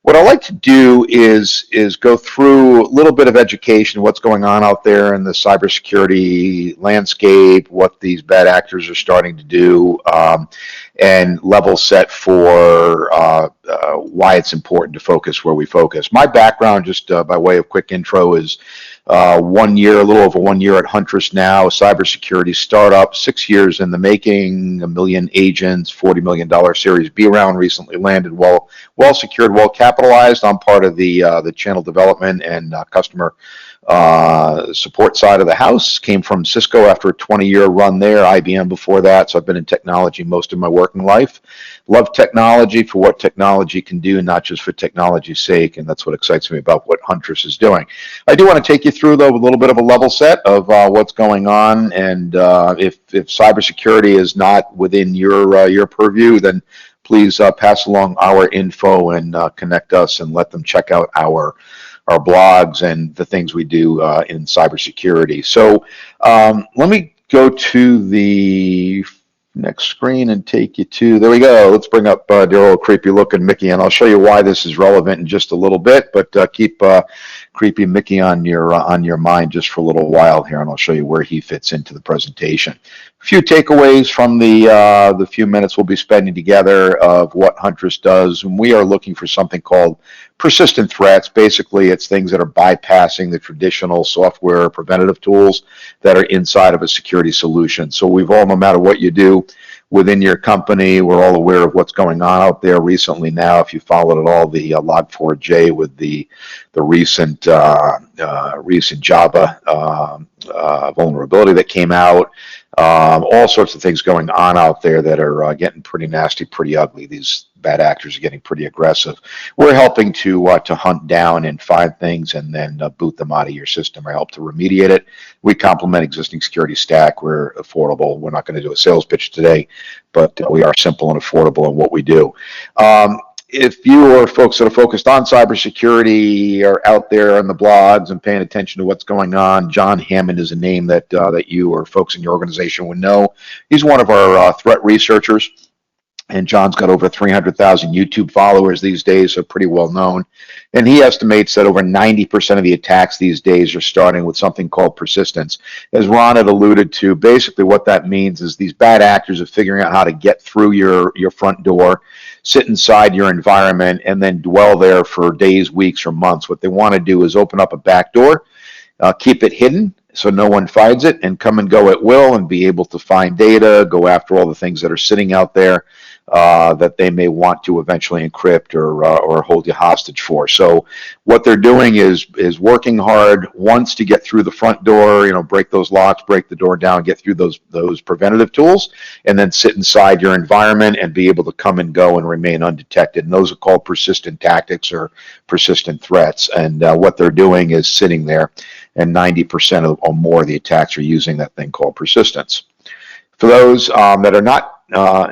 What I like to do is go through a little bit of education, what's going on out there in the cybersecurity landscape, what these bad actors are starting to do, and level set for why it's important to focus where we focus. My background, just by way of quick intro, is 1 year, a little over 1 year at Huntress now, a cybersecurity startup, 6 years in the making, 1 million agents, $40 million Series B round recently landed, well secured, well capitalized. I'm part of the channel development and customer support side of the house. Came from Cisco after a 20-year run there, IBM before that, so I've been in technology most of my working life. Love technology for what technology can do, not just for technology's sake, and that's what excites me about what Huntress is doing. I do want to take you through, though, a little bit of a level set of what's going on, and if cybersecurity is not within your purview, then please pass along our info and connect us and let them check out our blogs and the things we do in cybersecurity. So let me go to the next screen and take you to, there we go. Let's bring up dear old creepy looking Mickey, and I'll show you why this is relevant in just a little bit, but keep creepy Mickey on your mind just for a little while here, and I'll show you where he fits into the presentation. A few takeaways from the few minutes we'll be spending together of what Huntress does, and we are looking for something called persistent threats. Basically, it's things that are bypassing the traditional software preventative tools that are inside of a security solution. So we've all, no matter what you do within your company, we're all aware of what's going on out there recently now. If you followed at all the Log4j with the recent Java vulnerability that came out, all sorts of things going on out there that are getting pretty nasty, pretty ugly. These bad actors are getting pretty aggressive. We're helping to hunt down and find things and then boot them out of your system or help to remediate it. We complement existing security stack. We're affordable. We're not going to do a sales pitch today, but we are simple and affordable in what we do. If you or folks that are focused on cybersecurity are out there on the blogs and paying attention to what's going on, John Hammond is a name that you or folks in your organization would know. He's one of our threat researchers, and John's got over 300,000 YouTube followers these days, so pretty well known. And he estimates that over 90% of the attacks these days are starting with something called persistence. As Ron had alluded to, basically what that means is these bad actors are figuring out how to get through your front door, sit inside your environment, and then dwell there for days, weeks, or months. What they want to do is open up a back door, keep it hidden so no one finds it, and come and go at will and be able to find data, go after all the things that are sitting out there that they may want to eventually encrypt or hold you hostage for. So what they're doing is working hard once to get through the front door, break those locks, break the door down, get through those preventative tools, and then sit inside your environment and be able to come and go and remain undetected. And those are called persistent tactics or persistent threats. And what they're doing is sitting there, and 90% or more of the attacks are using that thing called persistence. For those that are not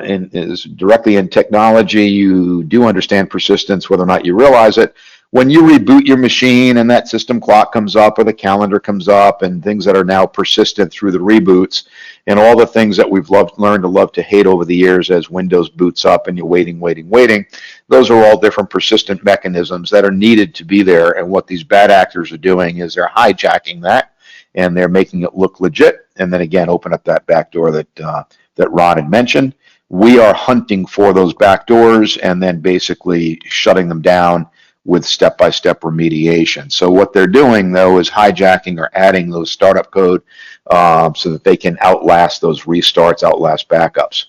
is directly in technology, you do understand persistence, whether or not you realize it. When you reboot your machine and that system clock comes up or the calendar comes up and things that are now persistent through the reboots and all the things that we've learned to love to hate over the years as Windows boots up and you're waiting, those are all different persistent mechanisms that are needed to be there. And what these bad actors are doing is they're hijacking that and they're making it look legit, and then again open up that back door that Ron had mentioned. We are hunting for those back doors and then basically shutting them down with step-by-step remediation. So what they're doing, though, is hijacking or adding those startup code so that they can outlast those restarts, outlast backups.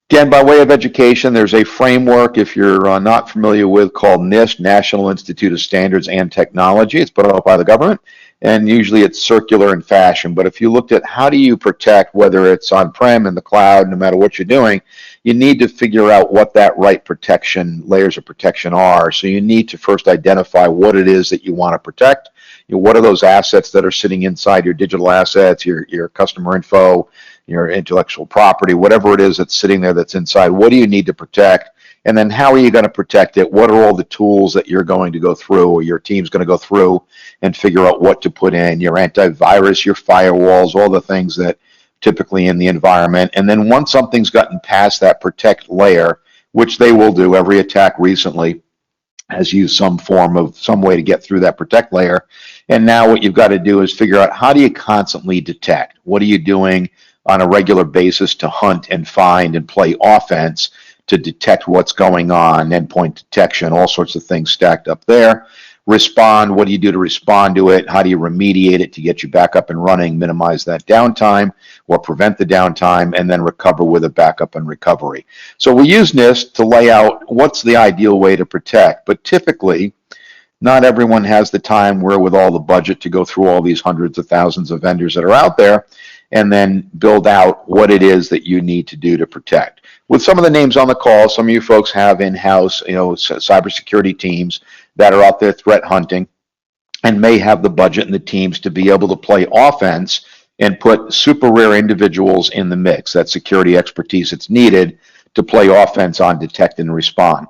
Again, by way of education, there's a framework, if you're not familiar with, called NIST, National Institute of Standards and Technology. It's put out by the government, and usually it's circular in fashion. But if you looked at how do you protect, whether it's on-prem, in the cloud, no matter what you're doing, you need to figure out what that right protection, layers of protection are. So you need to first identify what it is that you want to protect. What are those assets that are sitting inside your digital assets, your customer info, your intellectual property, whatever it is that's sitting there that's inside. What do you need to protect? And then how are you going to protect it? What are all the tools that you're going to go through or your team's going to go through and figure out what to put in, your antivirus, your firewalls, all the things that typically in the environment. And then once something's gotten past that protect layer, which they will do, every attack recently has used some way to get through that protect layer. And now what you've got to do is figure out, how do you constantly detect? What are you doing on a regular basis to hunt and find and play offense to detect what's going on, endpoint detection, all sorts of things stacked up there. Respond, what do you do to respond to it? How do you remediate it to get you back up and running, minimize that downtime or prevent the downtime, and then recover with a backup and recovery. So we use NIST to lay out what's the ideal way to protect, but typically not everyone has the time, wherewithal, the budget to go through all these hundreds of thousands of vendors that are out there and then build out what it is that you need to do to protect. With some of the names on the call, some of you folks have in-house, cybersecurity teams that are out there threat hunting and may have the budget and the teams to be able to play offense and put super rare individuals in the mix, that security expertise that's needed to play offense on detect and respond.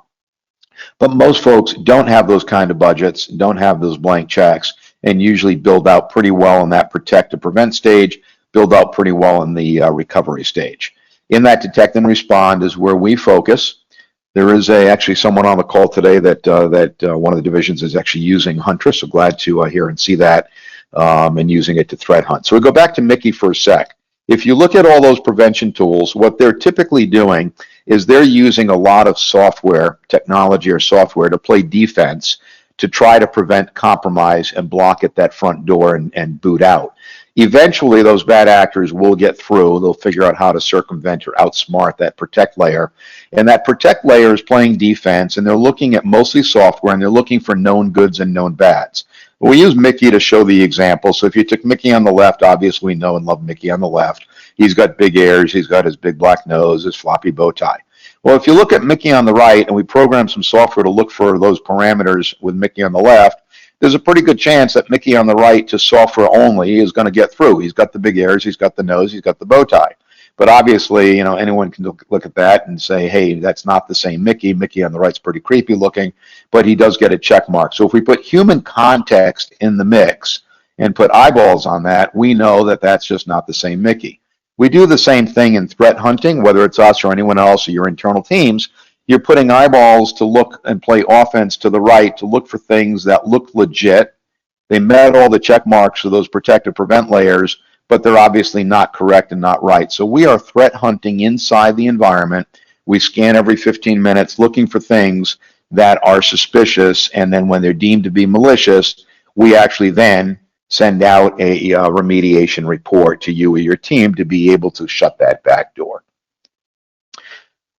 But most folks don't have those kind of budgets, don't have those blank checks, and usually build out pretty well in that protect to prevent stage, build out pretty well in the recovery stage. In that detect and respond is where we focus. There is actually someone on the call today that one of the divisions is actually using Huntress, so glad to hear and see that, and using it to threat hunt. So we go back to Mickey for a sec. If you look at all those prevention tools, what they're typically doing is they're using a lot of software, technology or software, to play defense to try to prevent compromise and block at that front door and boot out. Eventually, those bad actors will get through. They'll figure out how to circumvent or outsmart that protect layer. And that protect layer is playing defense, and they're looking at mostly software, and they're looking for known goods and known bads. We use Mickey to show the example. So if you took Mickey on the left, obviously we know and love Mickey on the left. He's got big ears, he's got his big black nose, his floppy bow tie. Well, if you look at Mickey on the right, and we program some software to look for those parameters with Mickey on the left, there's a pretty good chance that Mickey on the right, to software only, is going to get through. He's got the big ears, he's got the nose, he's got the bow tie. But obviously, anyone can look at that and say, hey, that's not the same Mickey. Mickey on the right's pretty creepy looking, but he does get a check mark. So if we put human context in the mix and put eyeballs on that, we know that that's just not the same Mickey. We do the same thing in threat hunting, whether it's us or anyone else or your internal teams. You're putting eyeballs to look and play offense to the right, to look for things that look legit. They met all the check marks of those protect and prevent layers, but they're obviously not correct and not right. So we are threat hunting inside the environment. We scan every 15 minutes looking for things that are suspicious, and then when they're deemed to be malicious, we actually then send out a remediation report to you or your team to be able to shut that back door.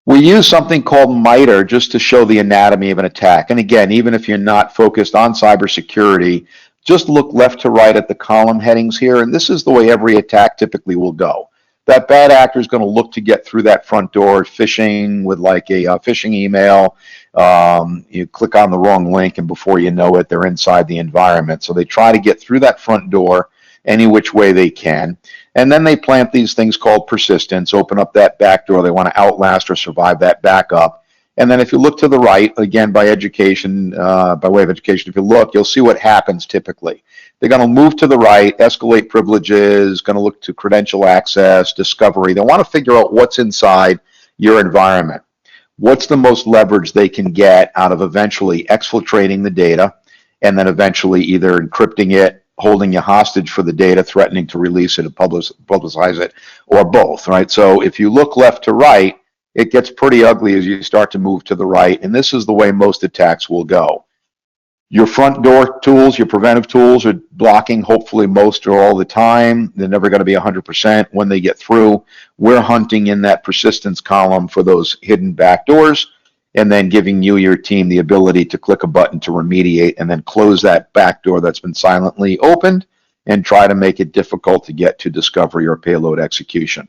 We use something called MITRE just to show the anatomy of an attack. And again, even if you're not focused on cybersecurity, just look left to right at the column headings here, and this is the way every attack typically will go. That bad actor is going to look to get through that front door, phishing with like a phishing email. You click on the wrong link, and before you know it, they're inside the environment. So they try to get through that front door any which way they can. And then they plant these things called persistence, open up that back door. They want to outlast or survive that backup. And then if you look to the right, again, by way of education, if you look, you'll see what happens typically. They're going to move to the right, escalate privileges, going to look to credential access, discovery. They want to figure out what's inside your environment. What's the most leverage they can get out of eventually exfiltrating the data, and then eventually either encrypting it, holding you hostage for the data, threatening to release it and publicize it, or both, right? So if you look left to right, it gets pretty ugly as you start to move to the right, and this is the way most attacks will go. Your front door tools, your preventive tools, are blocking hopefully most or all the time. They're never going to be 100% when they get through. We're hunting in that persistence column for those hidden back doors, and then giving you, your team, the ability to click a button to remediate and then close that back door that's been silently opened and try to make it difficult to get to discovery or payload execution.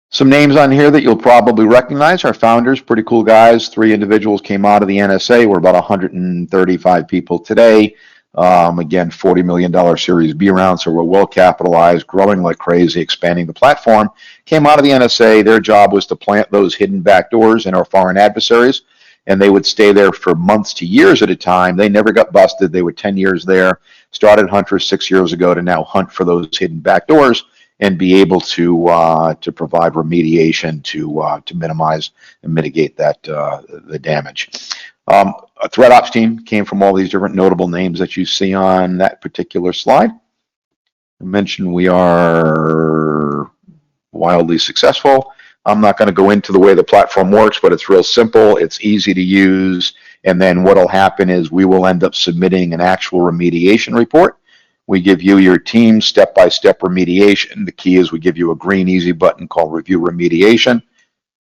Some names on here that you'll probably recognize. Our founders, pretty cool guys. 3 individuals came out of the NSA. We're about 135 people today. Again, $40 million Series B round, so we're well capitalized, growing like crazy, expanding the platform. Came out of the NSA. Their job was to plant those hidden backdoors in our foreign adversaries, and they would stay there for months to years at a time. They never got busted. They were 10 years there. Started Huntress 6 years ago to now hunt for those hidden backdoors and be able to provide remediation to minimize and mitigate that the damage. A threat ops team came from all these different notable names that you see on that particular slide. I mentioned we are wildly successful. I'm not going to go into the way the platform works, but it's real simple. It's easy to use. And then what'll happen is we will end up submitting an actual remediation report. We give you your team step-by-step remediation. The key is we give you a green easy button called Review Remediation.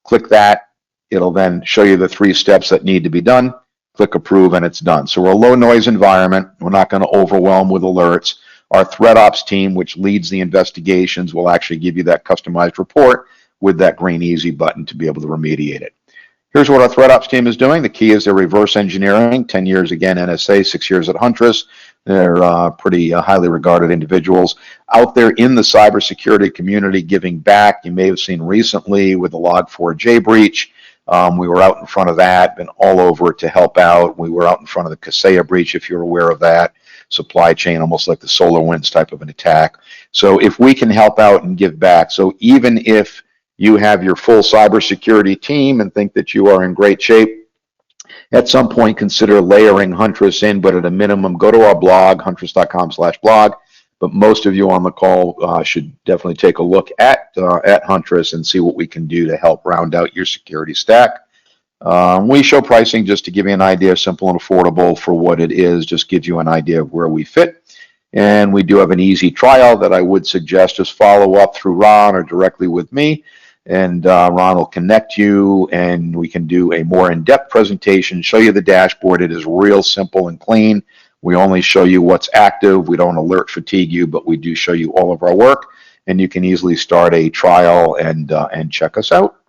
Click that. It'll then show you the 3 steps that need to be done. Click Approve, and it's done. So we're a low-noise environment. We're not going to overwhelm with alerts. Our threat ops team, which leads the investigations, will actually give you that customized report with that green easy button to be able to remediate it. Here's what our threat ops team is doing. The key is they're reverse engineering. 10 years again, NSA, 6 years at Huntress. They're pretty highly regarded individuals out there in the cybersecurity community giving back. You may have seen recently with the Log4j breach. We were out in front of that, been all over it to help out. We were out in front of the Kaseya breach, if you're aware of that. Supply chain, almost like the SolarWinds type of an attack. So if we can help out and give back, so even if you have your full cybersecurity team and think that you are in great shape, at some point consider layering Huntress in, but at a minimum, go to our blog, huntress.com/blog. But most of you on the call should definitely take a look at Huntress and see what we can do to help round out your security stack. We show pricing just to give you an idea, simple and affordable for what it is, just gives you an idea of where we fit. And we do have an easy trial that I would suggest just follow up through Ron or directly with me. And Ron will connect you and we can do a more in-depth presentation, show you the dashboard. It is real simple and clean. We only show you what's active. We don't alert fatigue you, but we do show you all of our work. And you can easily start a trial and check us out.